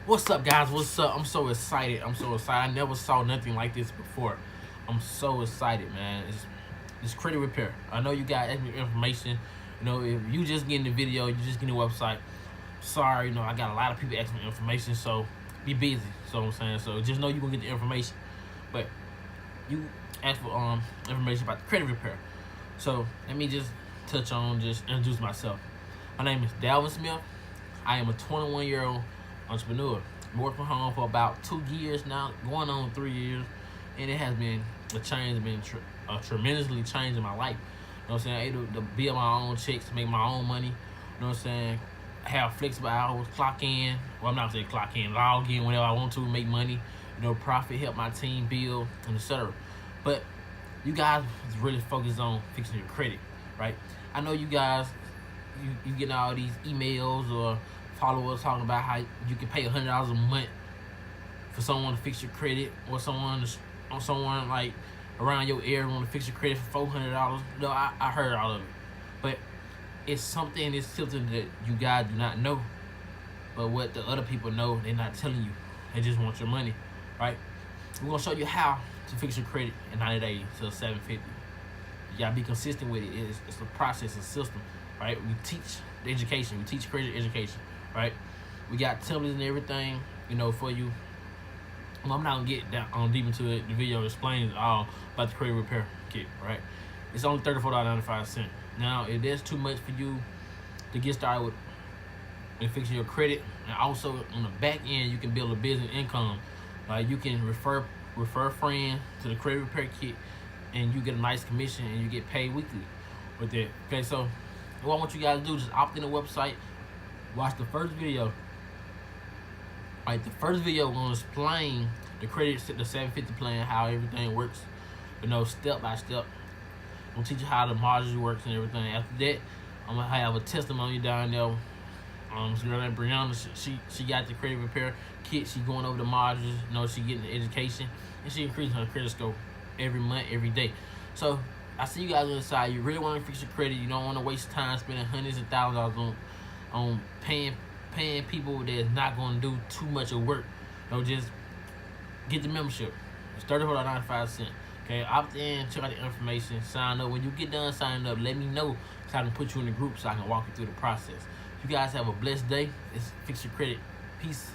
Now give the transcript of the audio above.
What's up, guys? What's up? I'm so excited. I never saw nothing like this before. I'm so excited, man. It's credit repair. I know you got information. If you just getting the video, you just getting the website. Sorry, I got a lot of people asking me information, so be busy. So I'm saying, so just know you gonna get the information. But you ask for information about the credit repair. So let me just introduce myself. My name is Dalvin Smith. I am a 21-year-old entrepreneur. I've worked from home for about 2 years now, going on 3 years, and it has been tremendously changing my life. You know what I'm saying? Able to build my own checks, make my own money. You know what I'm saying? Have flexible hours, clock in. Well, I'm not saying clock in, log in whenever I want to, make money. Profit, help my team build, and etc. But you guys really focus on fixing your credit, right? I know you guys, you getting all these emails or followers talking about how you can pay $100 a month for someone to fix your credit, or someone like around your area want to fix your credit for $400. No, I heard all of it, but it's something that you guys do not know, but what the other people know, they're not telling you. They just want your money, right? We're gonna show you how to fix your credit in 90 days to 750. You gotta be consistent with it. It's a process, a system, right? We teach the education. We teach credit education, right? We got templates and everything, for you. Well, I'm not gonna get down deep into it. The video explains all about the credit repair kit, right? It's only $34.95. Now, if there's too much for you to get started with and fixing your credit, and also on the back end, you can build a business income. Like you can refer a friend to the credit repair kit, and you get a nice commission, and you get paid weekly with it. Okay, so what I want you guys to do is just opt in the website, watch the first video. Right, the first video gonna explain the 750 plan, how everything works, step by step. I'm gonna teach you how the modules works and everything. After that, I'm gonna have a testimony down there. This girl named Brianna, she got the credit repair kit. She going over the modules. She getting the education, and she increasing her credit score every month, every day. So I see you guys on the side. You really want to fix your credit. You don't want to waste time spending hundreds of thousands of dollars on paying people that's not going to do too much of work. Just get the membership. It's $34.95. Okay, opt in, check out the information, sign up. When you get done signing up, let me know so I can put you in the group so I can walk you through the process. You guys have a blessed day. It's Fix Your Credit. Peace.